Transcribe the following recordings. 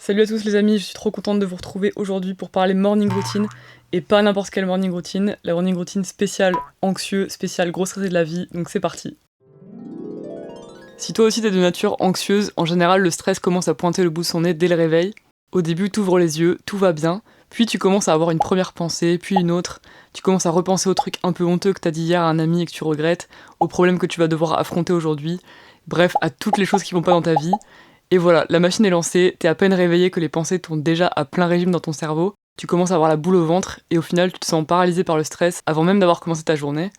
Salut à tous les amis, je suis trop contente de vous retrouver aujourd'hui pour parler morning routine, et pas n'importe quelle morning routine, la morning routine spéciale anxieux, spéciale gros stressé de la vie, donc c'est parti. Si toi aussi t'es de nature anxieuse, en général le stress commence à pointer le bout de son nez dès le réveil. Au début t'ouvres les yeux, tout va bien, puis tu commences à avoir une première pensée, puis une autre, tu commences à repenser aux trucs un peu honteux que t'as dit hier à un ami et que tu regrettes, aux problèmes que tu vas devoir affronter aujourd'hui, bref, à toutes les choses qui vont pas dans ta vie. Et voilà, la machine est lancée, t'es à peine réveillé que les pensées tournent déjà à plein régime dans ton cerveau, tu commences à avoir la boule au ventre, et au final tu te sens paralysé par le stress avant même d'avoir commencé ta journée.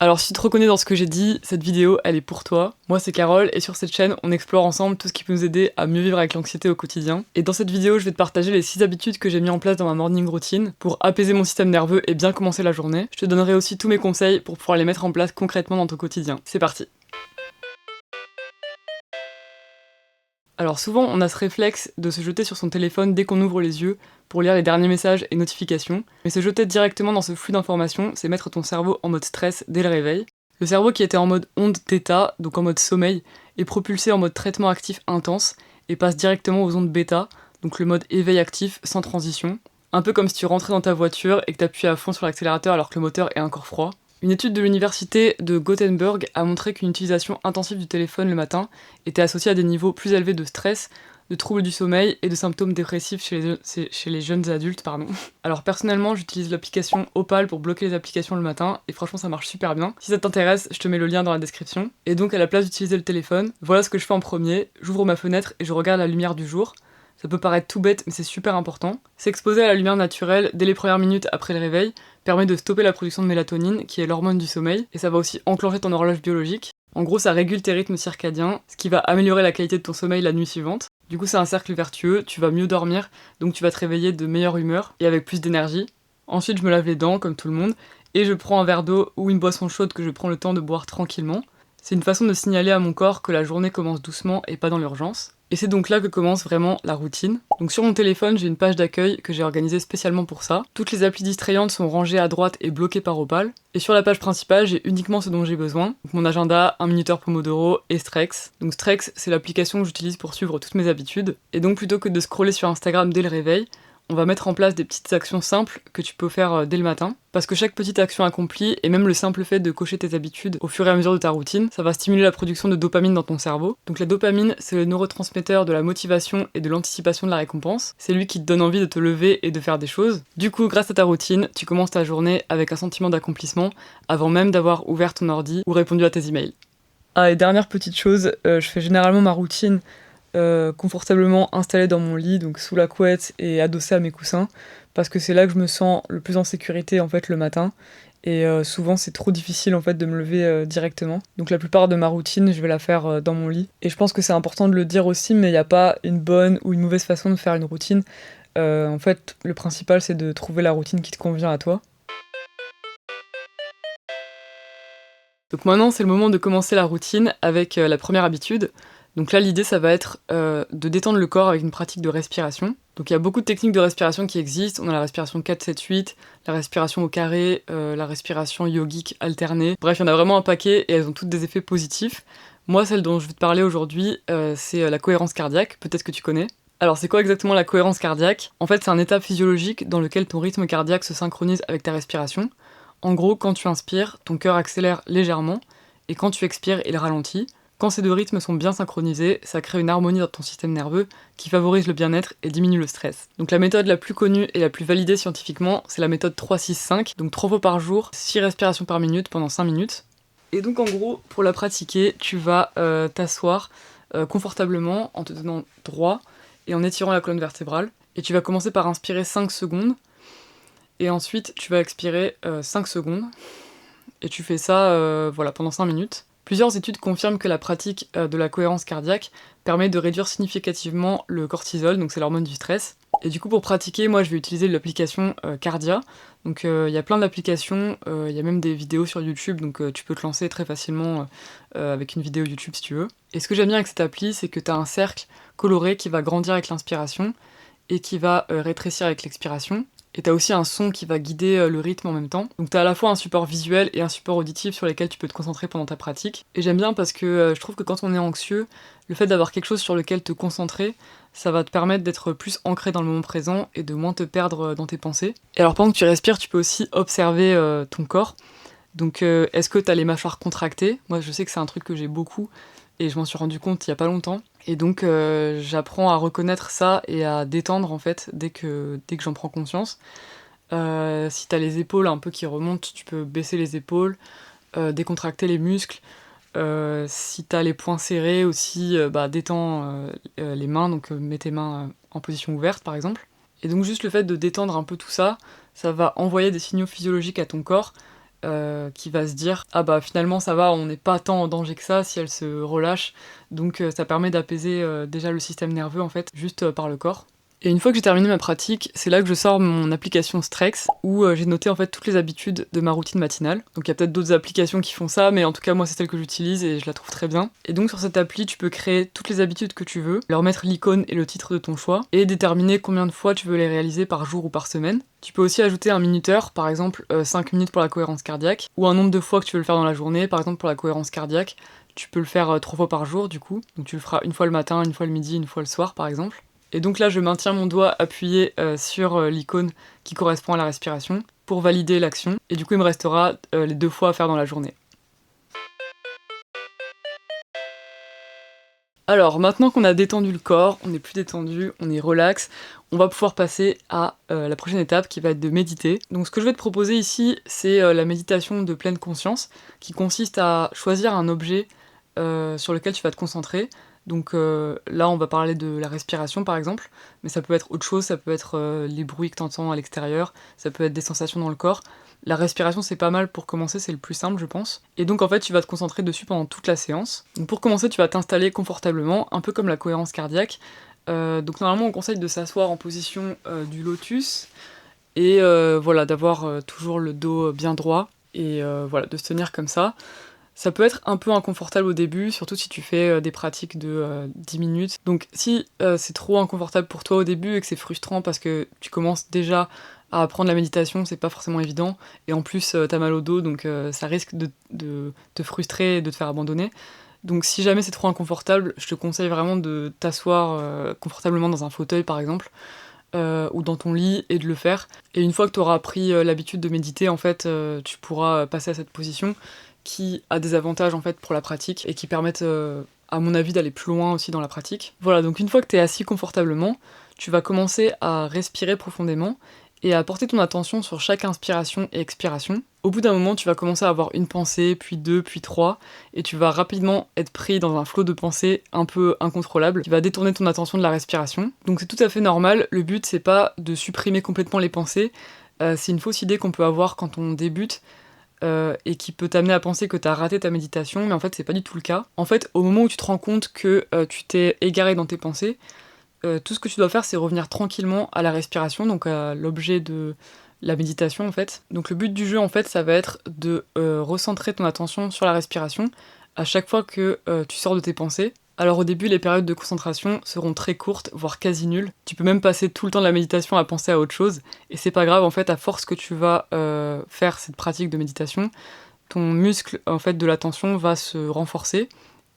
Alors si tu te reconnais dans ce que j'ai dit, cette vidéo elle est pour toi. Moi c'est Carole, et sur cette chaîne on explore ensemble tout ce qui peut nous aider à mieux vivre avec l'anxiété au quotidien. Et dans cette vidéo je vais te partager les 6 habitudes que j'ai mis en place dans ma morning routine pour apaiser mon système nerveux et bien commencer la journée. Je te donnerai aussi tous mes conseils pour pouvoir les mettre en place concrètement dans ton quotidien. C'est parti. Alors souvent, on a ce réflexe de se jeter sur son téléphone dès qu'on ouvre les yeux pour lire les derniers messages et notifications, mais se jeter directement dans ce flux d'informations, c'est mettre ton cerveau en mode stress dès le réveil. Le cerveau qui était en mode onde θ, donc en mode sommeil, est propulsé en mode traitement actif intense et passe directement aux ondes bêta, donc le mode éveil actif sans transition. Un peu comme si tu rentrais dans ta voiture et que t'appuyais à fond sur l'accélérateur alors que le moteur est encore froid. Une étude de l'université de Gothenburg a montré qu'une utilisation intensive du téléphone le matin était associée à des niveaux plus élevés de stress, de troubles du sommeil et de symptômes dépressifs chez les jeunes adultes. Alors personnellement, j'utilise l'application Opal pour bloquer les applications le matin, et franchement ça marche super bien. Si ça t'intéresse, je te mets le lien dans la description. Et donc à la place d'utiliser le téléphone, voilà ce que je fais en premier, j'ouvre ma fenêtre et je regarde la lumière du jour. Ça peut paraître tout bête, mais c'est super important. S'exposer à la lumière naturelle dès les premières minutes après le réveil permet de stopper la production de mélatonine, qui est l'hormone du sommeil, et ça va aussi enclencher ton horloge biologique. En gros, ça régule tes rythmes circadiens, ce qui va améliorer la qualité de ton sommeil la nuit suivante. Du coup, c'est un cercle vertueux, tu vas mieux dormir, donc tu vas te réveiller de meilleure humeur et avec plus d'énergie. Ensuite, je me lave les dents, comme tout le monde, et je prends un verre d'eau ou une boisson chaude que je prends le temps de boire tranquillement. C'est une façon de signaler à mon corps que la journée commence doucement et pas dans l'urgence. Et c'est donc là que commence vraiment la routine. Donc sur mon téléphone, j'ai une page d'accueil que j'ai organisée spécialement pour ça. Toutes les applis distrayantes sont rangées à droite et bloquées par Opal. Et sur la page principale, j'ai uniquement ce dont j'ai besoin. Donc mon agenda, un minuteur Pomodoro et Strex. Donc Strex, c'est l'application que j'utilise pour suivre toutes mes habitudes. Et donc plutôt que de scroller sur Instagram dès le réveil, on va mettre en place des petites actions simples que tu peux faire dès le matin. Parce que chaque petite action accomplie, et même le simple fait de cocher tes habitudes au fur et à mesure de ta routine, ça va stimuler la production de dopamine dans ton cerveau. Donc la dopamine, c'est le neurotransmetteur de la motivation et de l'anticipation de la récompense. C'est lui qui te donne envie de te lever et de faire des choses. Du coup, grâce à ta routine, tu commences ta journée avec un sentiment d'accomplissement avant même d'avoir ouvert ton ordi ou répondu à tes emails. Ah, et dernière petite chose, je fais généralement ma routine confortablement installée dans mon lit, donc sous la couette et adossée à mes coussins, parce que c'est là que je me sens le plus en sécurité en fait le matin. Et souvent c'est trop difficile en fait de me lever directement. Donc la plupart de ma routine, je vais la faire dans mon lit. Et je pense que c'est important de le dire aussi, mais il n'y a pas une bonne ou une mauvaise façon de faire une routine. En fait, le principal c'est de trouver la routine qui te convient à toi. Donc maintenant, c'est le moment de commencer la routine avec la première habitude. Donc là, l'idée, ça va être de détendre le corps avec une pratique de respiration. Donc il y a beaucoup de techniques de respiration qui existent. On a la respiration 4-7-8, la respiration au carré, la respiration yogique alternée. Bref, il y en a vraiment un paquet et elles ont toutes des effets positifs. Moi, celle dont je vais te parler aujourd'hui, c'est la cohérence cardiaque. Peut-être que tu connais. Alors c'est quoi exactement la cohérence cardiaque? En fait, c'est un état physiologique dans lequel ton rythme cardiaque se synchronise avec ta respiration. En gros, quand tu inspires, ton cœur accélère légèrement, et quand tu expires, il ralentit. Quand ces deux rythmes sont bien synchronisés, ça crée une harmonie dans ton système nerveux qui favorise le bien-être et diminue le stress. Donc la méthode la plus connue et la plus validée scientifiquement, c'est la méthode 3-6-5, donc 3 fois par jour, 6 respirations par minute pendant 5 minutes. Et donc en gros, pour la pratiquer, tu vas t'asseoir confortablement en te tenant droit et en étirant la colonne vertébrale. Et tu vas commencer par inspirer 5 secondes, et ensuite tu vas expirer 5 secondes, et tu fais ça voilà, pendant 5 minutes. Plusieurs études confirment que la pratique de la cohérence cardiaque permet de réduire significativement le cortisol, donc c'est l'hormone du stress. Et du coup, pour pratiquer, moi je vais utiliser l'application Cardia. Donc il y a plein d'applications, il y a même des vidéos sur YouTube, donc tu peux te lancer très facilement avec une vidéo YouTube si tu veux. Et ce que j'aime bien avec cette appli, c'est que tu as un cercle coloré qui va grandir avec l'inspiration et qui va rétrécir avec l'expiration. Et t'as aussi un son qui va guider le rythme en même temps. Donc t'as à la fois un support visuel et un support auditif sur lesquels tu peux te concentrer pendant ta pratique. Et j'aime bien parce que je trouve que quand on est anxieux, le fait d'avoir quelque chose sur lequel te concentrer, ça va te permettre d'être plus ancré dans le moment présent et de moins te perdre dans tes pensées. Et alors pendant que tu respires, tu peux aussi observer ton corps. Donc est-ce que t'as les mâchoires contractées? Moi je sais que c'est un truc que j'ai beaucoup et je m'en suis rendu compte il y a pas longtemps. Et donc j'apprends à reconnaître ça et à détendre en fait dès que j'en prends conscience. Si t'as les épaules un peu qui remontent, tu peux baisser les épaules, décontracter les muscles. Si t'as les poings serrés aussi, détends les mains, donc mets tes mains en position ouverte par exemple. Et donc juste le fait de détendre un peu tout ça, ça va envoyer des signaux physiologiques à ton corps qui va se dire ah bah finalement ça va, on n'est pas tant en danger que ça si elle se relâche. Donc ça permet d'apaiser déjà le système nerveux en fait, juste par le corps. Et une fois que j'ai terminé ma pratique, c'est là que je sors mon application Strex, où j'ai noté en fait toutes les habitudes de ma routine matinale. Donc il y a peut-être d'autres applications qui font ça, mais en tout cas moi c'est celle que j'utilise et je la trouve très bien. Et donc sur cette appli, tu peux créer toutes les habitudes que tu veux, leur mettre l'icône et le titre de ton choix, et déterminer combien de fois tu veux les réaliser par jour ou par semaine. Tu peux aussi ajouter un minuteur, par exemple 5 minutes pour la cohérence cardiaque, ou un nombre de fois que tu veux le faire dans la journée, par exemple pour la cohérence cardiaque, tu peux le faire 3 fois par jour du coup. Donc tu le feras une fois le matin, une fois le midi, une fois le soir par exemple. Et donc là, je maintiens mon doigt appuyé sur l'icône qui correspond à la respiration pour valider l'action. Et du coup, il me restera les 2 fois à faire dans la journée. Alors, maintenant qu'on a détendu le corps, on est plus détendu, on est relax, on va pouvoir passer à la prochaine étape qui va être de méditer. Donc ce que je vais te proposer ici, c'est la méditation de pleine conscience, qui consiste à choisir un objet sur lequel tu vas te concentrer. Donc là, on va parler de la respiration par exemple, mais ça peut être autre chose, ça peut être les bruits que tu entends à l'extérieur, ça peut être des sensations dans le corps. La respiration, c'est pas mal pour commencer, c'est le plus simple, je pense. Et donc en fait, tu vas te concentrer dessus pendant toute la séance. Donc pour commencer, tu vas t'installer confortablement, un peu comme la cohérence cardiaque. Donc normalement, on conseille de s'asseoir en position du lotus, et voilà, d'avoir toujours le dos bien droit, et voilà, de se tenir comme ça. Ça peut être un peu inconfortable au début, surtout si tu fais des pratiques de 10 minutes. Donc si c'est trop inconfortable pour toi au début et que c'est frustrant parce que tu commences déjà à apprendre la méditation, c'est pas forcément évident, et en plus t'as mal au dos, donc ça risque de te frustrer et de te faire abandonner. Donc si jamais c'est trop inconfortable, je te conseille vraiment de t'asseoir confortablement dans un fauteuil par exemple, ou dans ton lit, et de le faire. Et une fois que tu auras pris l'habitude de méditer, en fait, tu pourras passer à cette position qui a des avantages en fait pour la pratique et qui permettent, à mon avis, d'aller plus loin aussi dans la pratique. Voilà, donc une fois que tu es assis confortablement, tu vas commencer à respirer profondément et à porter ton attention sur chaque inspiration et expiration. Au bout d'un moment, tu vas commencer à avoir une pensée, puis deux, puis trois, et tu vas rapidement être pris dans un flot de pensées un peu incontrôlable qui va détourner ton attention de la respiration. Donc c'est tout à fait normal, le but c'est pas de supprimer complètement les pensées, c'est une fausse idée qu'on peut avoir quand on débute, et qui peut t'amener à penser que t'as raté ta méditation, mais en fait c'est pas du tout le cas. En fait, au moment où tu te rends compte que tu t'es égaré dans tes pensées, tout ce que tu dois faire, c'est revenir tranquillement à la respiration, donc à l'objet de la méditation en fait. Donc le but du jeu en fait, ça va être de recentrer ton attention sur la respiration à chaque fois que tu sors de tes pensées. Alors au début, les périodes de concentration seront très courtes, voire quasi nulles. Tu peux même passer tout le temps de la méditation à penser à autre chose, et c'est pas grave en fait, à force que tu vas faire cette pratique de méditation, ton muscle en fait de l'attention va se renforcer,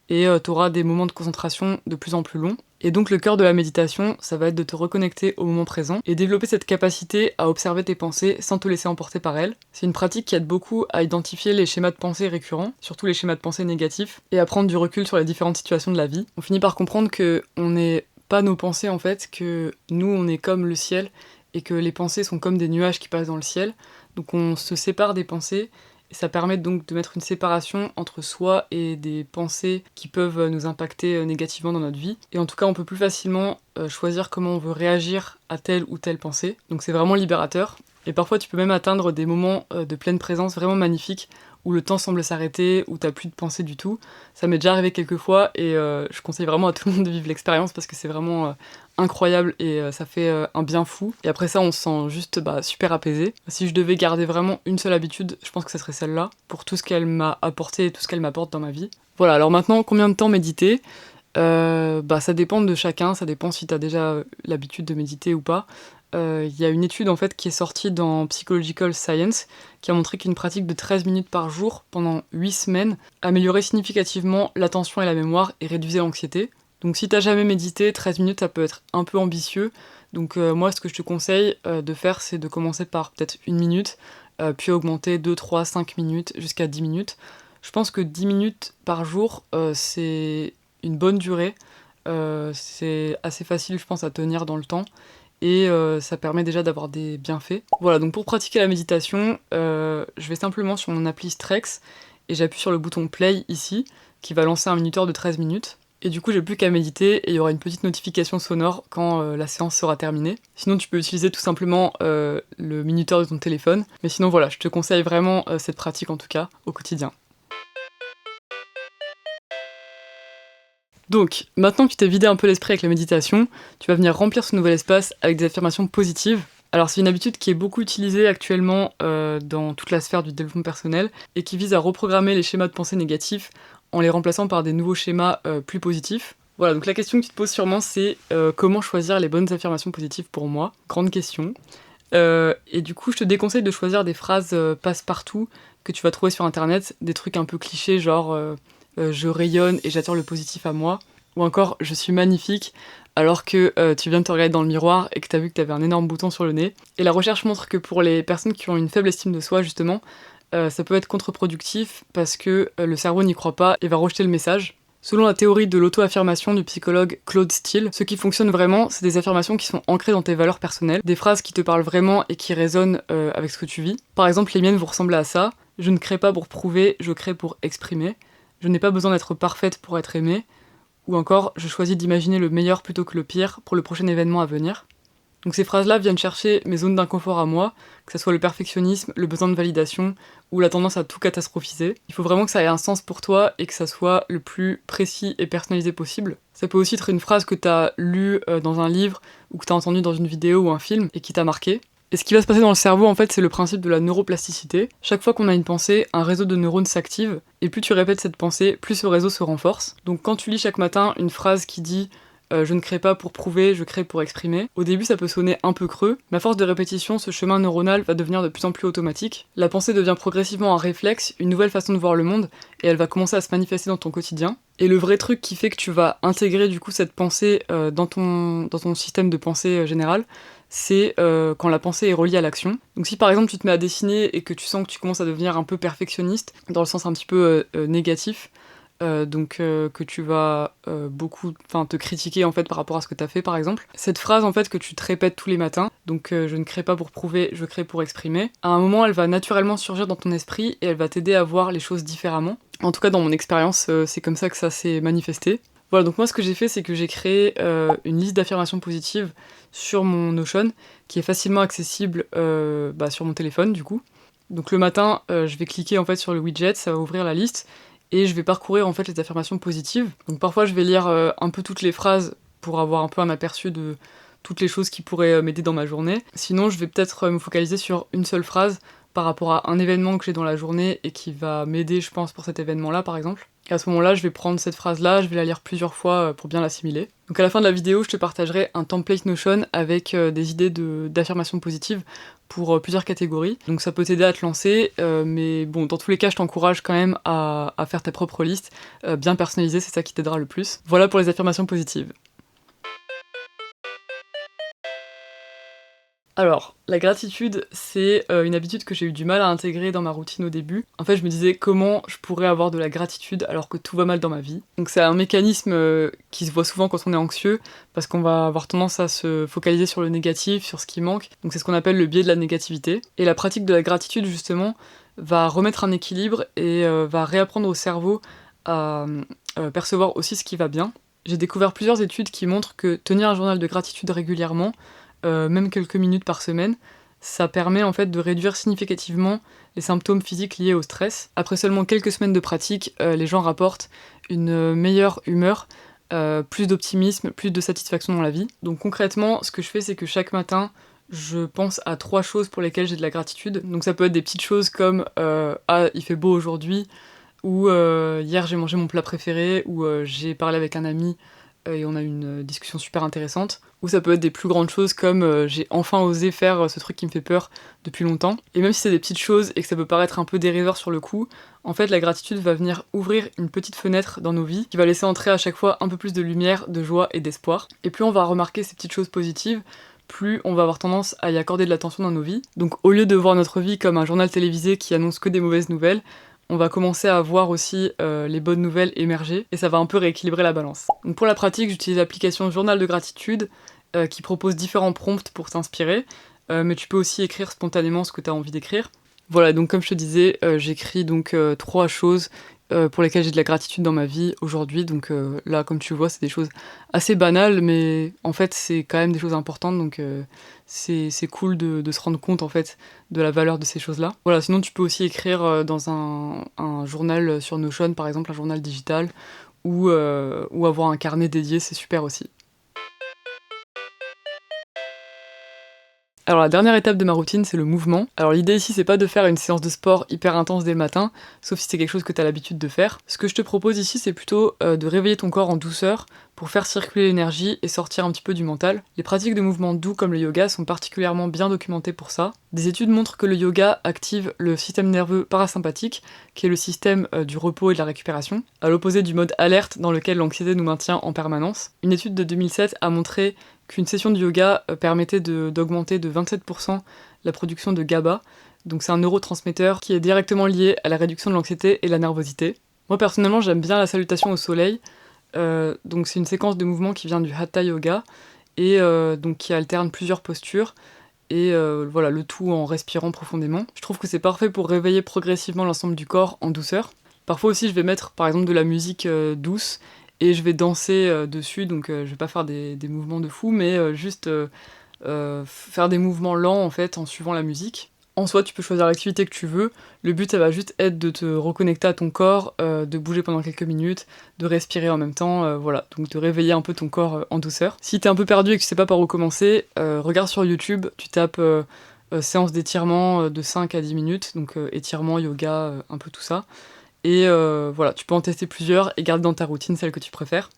et tu auras des moments de concentration de plus en plus longs. Et donc le cœur de la méditation, ça va être de te reconnecter au moment présent et développer cette capacité à observer tes pensées sans te laisser emporter par elles. C'est une pratique qui aide beaucoup à identifier les schémas de pensée récurrents, surtout les schémas de pensée négatifs, et à prendre du recul sur les différentes situations de la vie. On finit par comprendre que on n'est pas nos pensées en fait, que nous on est comme le ciel, et que les pensées sont comme des nuages qui passent dans le ciel. Donc on se sépare des pensées, et ça permet donc de mettre une séparation entre soi et des pensées qui peuvent nous impacter négativement dans notre vie. Et en tout cas, on peut plus facilement choisir comment on veut réagir à telle ou telle pensée. Donc c'est vraiment libérateur. Et parfois, tu peux même atteindre des moments de pleine présence vraiment magnifiques, où le temps semble s'arrêter, où t'as plus de pensée du tout. Ça m'est déjà arrivé quelques fois, et je conseille vraiment à tout le monde de vivre l'expérience parce que c'est vraiment incroyable, et ça fait un bien fou. Et après ça, on se sent juste super apaisé. Si je devais garder vraiment une seule habitude, je pense que ça serait celle-là, pour tout ce qu'elle m'a apporté et tout ce qu'elle m'apporte dans ma vie. Voilà, alors maintenant, combien de temps méditer ? Ça dépend de chacun, ça dépend si t'as déjà l'habitude de méditer ou pas. il y a une étude en fait qui est sortie dans Psychological Science qui a montré qu'une pratique de 13 minutes par jour pendant 8 semaines améliorait significativement l'attention et la mémoire et réduisait l'anxiété. Donc si t'as jamais médité, 13 minutes ça peut être un peu ambitieux. Donc moi ce que je te conseille de faire c'est de commencer par peut-être 1 minute, puis augmenter 2, 3, 5 minutes jusqu'à 10 minutes. Je pense que 10 minutes par jour c'est une bonne durée. C'est assez facile je pense à tenir dans le temps. Et ça permet déjà d'avoir des bienfaits. Voilà, donc pour pratiquer la méditation, je vais simplement sur mon appli Strex et j'appuie sur le bouton Play ici, qui va lancer un minuteur de 13 minutes. Et du coup, j'ai plus qu'à méditer et il y aura une petite notification sonore quand la séance sera terminée. Sinon, tu peux utiliser tout simplement le minuteur de ton téléphone. Mais sinon, voilà, je te conseille vraiment cette pratique en tout cas, au quotidien. Donc, maintenant que tu t'es vidé un peu l'esprit avec la méditation, tu vas venir remplir ce nouvel espace avec des affirmations positives. Alors c'est une habitude qui est beaucoup utilisée actuellement dans toute la sphère du développement personnel et qui vise à reprogrammer les schémas de pensée négatifs en les remplaçant par des nouveaux schémas plus positifs. Voilà, donc la question que tu te poses sûrement c'est comment choisir les bonnes affirmations positives pour moi? Grande question. Et du coup je te déconseille de choisir des phrases passe-partout que tu vas trouver sur internet, des trucs un peu clichés genre je rayonne et j'attire le positif à moi, ou encore je suis magnifique alors que tu viens de te regarder dans le miroir et que t'as vu que t'avais un énorme bouton sur le nez. Et la recherche montre que pour les personnes qui ont une faible estime de soi justement, ça peut être contre-productif parce que le cerveau n'y croit pas et va rejeter le message. Selon la théorie de l'auto-affirmation du psychologue Claude Steele, ce qui fonctionne vraiment, c'est des affirmations qui sont ancrées dans tes valeurs personnelles, des phrases qui te parlent vraiment et qui résonnent avec ce que tu vis. Par exemple, les miennes vont ressembler à ça. Je ne crée pas pour prouver, je crée pour exprimer. Je n'ai pas besoin d'être parfaite pour être aimée. Ou encore, je choisis d'imaginer le meilleur plutôt que le pire pour le prochain événement à venir. Donc ces phrases-là viennent chercher mes zones d'inconfort à moi, que ce soit le perfectionnisme, le besoin de validation ou la tendance à tout catastrophiser. Il faut vraiment que ça ait un sens pour toi et que ça soit le plus précis et personnalisé possible. Ça peut aussi être une phrase que t'as lue dans un livre ou que t'as entendue dans une vidéo ou un film et qui t'a marqué. Et ce qui va se passer dans le cerveau, en fait, c'est le principe de la neuroplasticité. Chaque fois qu'on a une pensée, un réseau de neurones s'active, et plus tu répètes cette pensée, plus ce réseau se renforce. Donc quand tu lis chaque matin une phrase qui dit je ne crée pas pour prouver, je crée pour exprimer. Au début, ça peut sonner un peu creux, mais à force de répétition, ce chemin neuronal va devenir de plus en plus automatique. La pensée devient progressivement un réflexe, une nouvelle façon de voir le monde, et elle va commencer à se manifester dans ton quotidien. Et le vrai truc qui fait que tu vas intégrer du coup cette pensée dans ton système de pensée général, c'est quand la pensée est reliée à l'action. Donc si par exemple tu te mets à dessiner et que tu sens que tu commences à devenir un peu perfectionniste, dans le sens un petit peu négatif, que tu vas beaucoup te critiquer en fait par rapport à ce que tu as fait par exemple. Cette phrase en fait que tu te répètes tous les matins, donc je ne crée pas pour prouver, je crée pour exprimer, à un moment elle va naturellement surgir dans ton esprit et elle va t'aider à voir les choses différemment. En tout cas dans mon expérience, c'est comme ça que ça s'est manifesté. Voilà, donc moi ce que j'ai fait c'est que j'ai créé une liste d'affirmations positives sur mon Notion qui est facilement accessible sur mon téléphone du coup. Donc le matin, je vais cliquer en fait sur le widget, ça va ouvrir la liste et je vais parcourir en fait les affirmations positives. Donc parfois je vais lire un peu toutes les phrases pour avoir un peu un aperçu de toutes les choses qui pourraient m'aider dans ma journée. Sinon je vais peut-être me focaliser sur une seule phrase par rapport à un événement que j'ai dans la journée et qui va m'aider je pense pour cet événement-là par exemple. Et à ce moment-là, je vais prendre cette phrase-là, je vais la lire plusieurs fois pour bien l'assimiler. Donc à la fin de la vidéo, je te partagerai un template Notion avec des idées d'affirmations positives pour plusieurs catégories. Donc ça peut t'aider à te lancer, mais bon, dans tous les cas, je t'encourage quand même à faire ta propre liste, bien personnalisée, c'est ça qui t'aidera le plus. Voilà pour les affirmations positives. Alors, la gratitude, c'est une habitude que j'ai eu du mal à intégrer dans ma routine au début. En fait, je me disais comment je pourrais avoir de la gratitude alors que tout va mal dans ma vie. Donc c'est un mécanisme qui se voit souvent quand on est anxieux, parce qu'on va avoir tendance à se focaliser sur le négatif, sur ce qui manque. Donc c'est ce qu'on appelle le biais de la négativité. Et la pratique de la gratitude, justement, va remettre un équilibre et va réapprendre au cerveau à percevoir aussi ce qui va bien. J'ai découvert plusieurs études qui montrent que tenir un journal de gratitude régulièrement, même quelques minutes par semaine, ça permet en fait de réduire significativement les symptômes physiques liés au stress. Après seulement quelques semaines de pratique, les gens rapportent une meilleure humeur, plus d'optimisme, plus de satisfaction dans la vie. Donc concrètement, ce que je fais, c'est que chaque matin, je pense à 3 choses pour lesquelles j'ai de la gratitude. Donc ça peut être des petites choses comme ah, il fait beau aujourd'hui, ou hier j'ai mangé mon plat préféré, ou j'ai parlé avec un ami et on a eu une discussion super intéressante. Ou ça peut être des plus grandes choses comme j'ai enfin osé faire ce truc qui me fait peur depuis longtemps. Et même si c'est des petites choses et que ça peut paraître un peu dérisoire sur le coup, en fait la gratitude va venir ouvrir une petite fenêtre dans nos vies qui va laisser entrer à chaque fois un peu plus de lumière, de joie et d'espoir. Et plus on va remarquer ces petites choses positives, plus on va avoir tendance à y accorder de l'attention dans nos vies. Donc au lieu de voir notre vie comme un journal télévisé qui annonce que des mauvaises nouvelles, on va commencer à voir aussi les bonnes nouvelles émerger, et ça va un peu rééquilibrer la balance. Donc pour la pratique, j'utilise l'application Journal de gratitude, qui propose différents prompts pour t'inspirer, mais tu peux aussi écrire spontanément ce que tu as envie d'écrire. Voilà, donc comme je te disais, j'écris donc 3 choses pour lesquelles j'ai de la gratitude dans ma vie aujourd'hui. Donc là, comme tu vois, c'est des choses assez banales, mais en fait, c'est quand même des choses importantes, donc c'est cool de se rendre compte en fait de la valeur de ces choses-là. Voilà, sinon tu peux aussi écrire dans un journal sur Notion, par exemple, un journal digital, ou avoir un carnet dédié, c'est super aussi. Alors la dernière étape de ma routine, c'est le mouvement. Alors l'idée ici, c'est pas de faire une séance de sport hyper intense dès le matin, sauf si c'est quelque chose que tu as l'habitude de faire. Ce que je te propose ici, c'est plutôt de réveiller ton corps en douceur pour faire circuler l'énergie et sortir un petit peu du mental. Les pratiques de mouvement doux comme le yoga sont particulièrement bien documentées pour ça. Des études montrent que le yoga active le système nerveux parasympathique, qui est le système du repos et de la récupération, à l'opposé du mode alerte dans lequel l'anxiété nous maintient en permanence. Une étude de 2007 a montré qu'une session de yoga permettait d'augmenter de 27% la production de GABA, donc c'est un neurotransmetteur qui est directement lié à la réduction de l'anxiété et la nervosité. Moi personnellement j'aime bien la salutation au soleil, donc c'est une séquence de mouvements qui vient du Hatha Yoga, et donc qui alterne plusieurs postures, et voilà, le tout en respirant profondément. Je trouve que c'est parfait pour réveiller progressivement l'ensemble du corps en douceur. Parfois aussi je vais mettre par exemple de la musique douce, et je vais danser dessus, donc je vais pas faire des mouvements de fou, mais juste faire des mouvements lents en fait en suivant la musique. En soi, tu peux choisir l'activité que tu veux, le but ça va juste être de te reconnecter à ton corps, de bouger pendant quelques minutes, de respirer en même temps, voilà, donc de réveiller un peu ton corps en douceur. Si t'es un peu perdu et que tu sais pas par où commencer, regarde sur YouTube, tu tapes séance d'étirement de 5 à 10 minutes, donc étirement, yoga, un peu tout ça. Et voilà, tu peux en tester plusieurs et garder dans ta routine celle que tu préfères.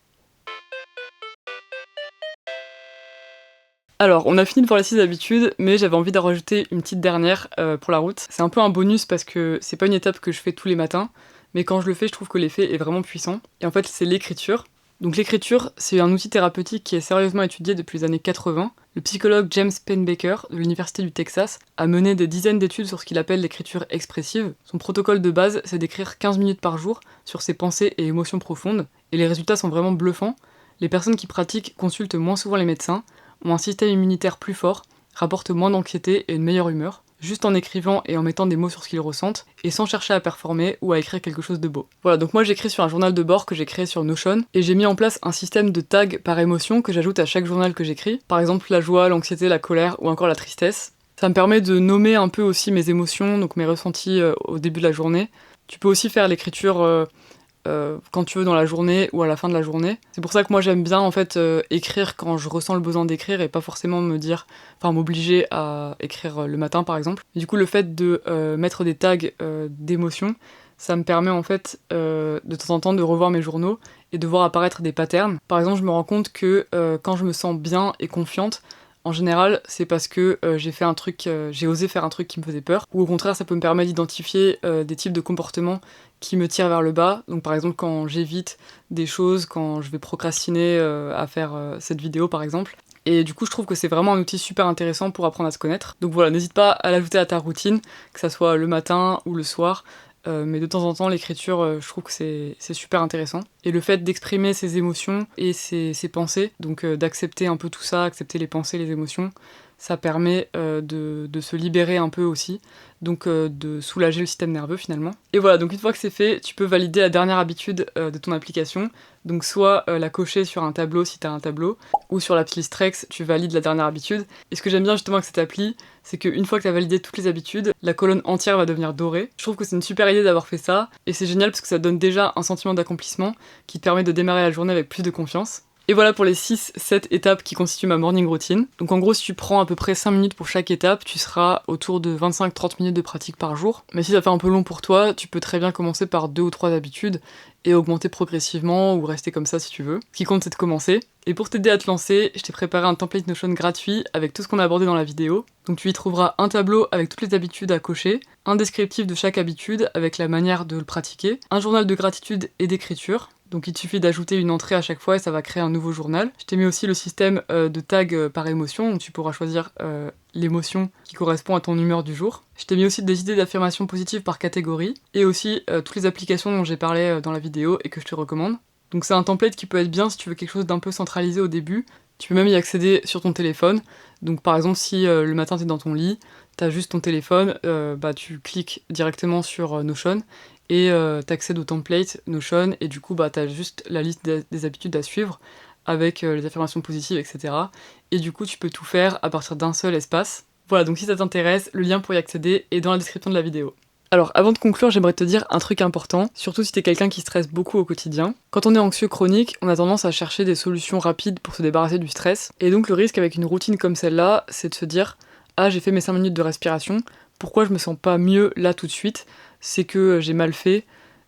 Alors, on a fini de voir les 6 habitudes, mais j'avais envie d'en rajouter une petite dernière pour la route. C'est un peu un bonus parce que c'est pas une étape que je fais tous les matins, mais quand je le fais, je trouve que l'effet est vraiment puissant. Et en fait, c'est l'écriture. Donc l'écriture, c'est un outil thérapeutique qui est sérieusement étudié depuis les années 80. Le psychologue James Pennebaker, de l'Université du Texas, a mené des dizaines d'études sur ce qu'il appelle l'écriture expressive. Son protocole de base, c'est d'écrire 15 minutes par jour sur ses pensées et émotions profondes, et les résultats sont vraiment bluffants. Les personnes qui pratiquent consultent moins souvent les médecins, ont un système immunitaire plus fort, rapportent moins d'anxiété et une meilleure humeur, juste en écrivant et en mettant des mots sur ce qu'ils ressentent, et sans chercher à performer ou à écrire quelque chose de beau. Voilà, donc moi j'écris sur un journal de bord que j'ai créé sur Notion, et j'ai mis en place un système de tags par émotion que j'ajoute à chaque journal que j'écris, par exemple la joie, l'anxiété, la colère ou encore la tristesse. Ça me permet de nommer un peu aussi mes émotions, donc mes ressentis au début de la journée. Tu peux aussi faire l'écriture quand tu veux dans la journée ou à la fin de la journée. C'est pour ça que moi j'aime bien en fait écrire quand je ressens le besoin d'écrire et pas forcément m'obliger à écrire le matin par exemple. Et du coup le fait de mettre des tags d'émotions, ça me permet en fait de temps en temps de revoir mes journaux et de voir apparaître des patterns. Par exemple je me rends compte que quand je me sens bien et confiante, en général, c'est parce que j'ai osé faire un truc qui me faisait peur, ou au contraire, ça peut me permettre d'identifier des types de comportements qui me tirent vers le bas. Donc par exemple, quand j'évite des choses, quand je vais procrastiner à faire cette vidéo par exemple. Et du coup, je trouve que c'est vraiment un outil super intéressant pour apprendre à se connaître. Donc voilà, n'hésite pas à l'ajouter à ta routine, que ça soit le matin ou le soir. Mais de temps en temps, l'écriture, je trouve que c'est super intéressant. Et le fait d'exprimer ses émotions et ses pensées, donc d'accepter un peu tout ça, accepter les pensées, les émotions, ça permet de se libérer un peu aussi, donc de soulager le système nerveux finalement. Et voilà, donc une fois que c'est fait, tu peux valider la dernière habitude de ton application, donc soit la cocher sur un tableau si t'as un tableau, ou sur l'appli Strex, tu valides la dernière habitude. Et ce que j'aime bien justement avec cette appli, c'est qu'une fois que t'as validé toutes les habitudes, la colonne entière va devenir dorée. Je trouve que c'est une super idée d'avoir fait ça, et c'est génial parce que ça donne déjà un sentiment d'accomplissement qui te permet de démarrer la journée avec plus de confiance. Et voilà pour les 6-7 étapes qui constituent ma morning routine. Donc en gros, si tu prends à peu près 5 minutes pour chaque étape, tu seras autour de 25-30 minutes de pratique par jour. Mais si ça fait un peu long pour toi, tu peux très bien commencer par 2 ou 3 habitudes et augmenter progressivement ou rester comme ça si tu veux. Ce qui compte, c'est de commencer. Et pour t'aider à te lancer, je t'ai préparé un template Notion gratuit avec tout ce qu'on a abordé dans la vidéo. Donc tu y trouveras un tableau avec toutes les habitudes à cocher, un descriptif de chaque habitude avec la manière de le pratiquer, un journal de gratitude et d'écriture. Donc il te suffit d'ajouter une entrée à chaque fois et ça va créer un nouveau journal. Je t'ai mis aussi le système de tag par émotion, où tu pourras choisir l'émotion qui correspond à ton humeur du jour. Je t'ai mis aussi des idées d'affirmations positives par catégorie, et aussi toutes les applications dont j'ai parlé dans la vidéo et que je te recommande. Donc c'est un template qui peut être bien si tu veux quelque chose d'un peu centralisé au début. Tu peux même y accéder sur ton téléphone. Donc par exemple si le matin t'es dans ton lit, t'as juste ton téléphone, tu cliques directement sur Notion et t'accèdes au template Notion et du coup t'as juste la liste des habitudes à suivre avec les affirmations positives, etc. Et du coup tu peux tout faire à partir d'un seul espace. Voilà, donc si ça t'intéresse, le lien pour y accéder est dans la description de la vidéo. Alors avant de conclure, j'aimerais te dire un truc important, surtout si t'es quelqu'un qui stresse beaucoup au quotidien. Quand on est anxieux chronique, on a tendance à chercher des solutions rapides pour se débarrasser du stress, et donc le risque avec une routine comme celle-là, c'est de se dire « Ah, j'ai fait mes 5 minutes de respiration, pourquoi je me sens pas mieux là tout de suite ? C'est que j'ai mal fait,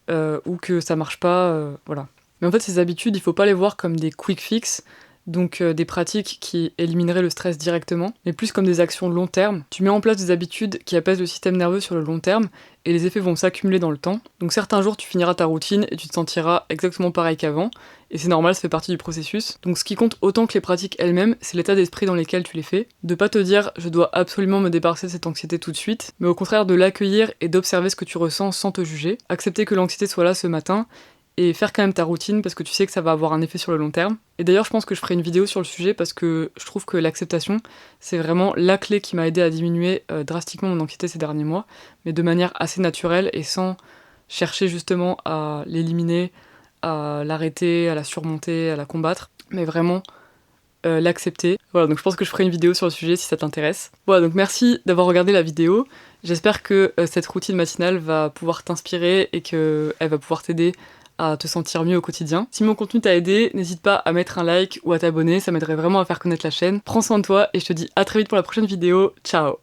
ou que ça marche pas, voilà. » Mais en fait, ces habitudes, il faut pas les voir comme des quick fix, donc des pratiques qui élimineraient le stress directement, mais plus comme des actions long terme. Tu mets en place des habitudes qui apaisent le système nerveux sur le long terme, et les effets vont s'accumuler dans le temps. Donc certains jours, tu finiras ta routine et tu te sentiras exactement pareil qu'avant, et c'est normal, ça fait partie du processus. Donc ce qui compte autant que les pratiques elles-mêmes, c'est l'état d'esprit dans lequel tu les fais. De pas te dire « je dois absolument me débarrasser de cette anxiété tout de suite », mais au contraire de l'accueillir et d'observer ce que tu ressens sans te juger. Accepter que l'anxiété soit là ce matin, et faire quand même ta routine parce que tu sais que ça va avoir un effet sur le long terme. Et d'ailleurs, je pense que je ferai une vidéo sur le sujet parce que je trouve que l'acceptation, c'est vraiment la clé qui m'a aidé à diminuer drastiquement mon anxiété ces derniers mois, mais de manière assez naturelle et sans chercher justement à l'éliminer, à l'arrêter, à la surmonter, à la combattre, mais vraiment l'accepter. Voilà, donc je pense que je ferai une vidéo sur le sujet si ça t'intéresse. Voilà, donc merci d'avoir regardé la vidéo. J'espère que cette routine matinale va pouvoir t'inspirer et qu'elle va pouvoir t'aider à te sentir mieux au quotidien. Si mon contenu t'a aidé, n'hésite pas à mettre un like ou à t'abonner, ça m'aiderait vraiment à faire connaître la chaîne. Prends soin de toi et je te dis à très vite pour la prochaine vidéo. Ciao!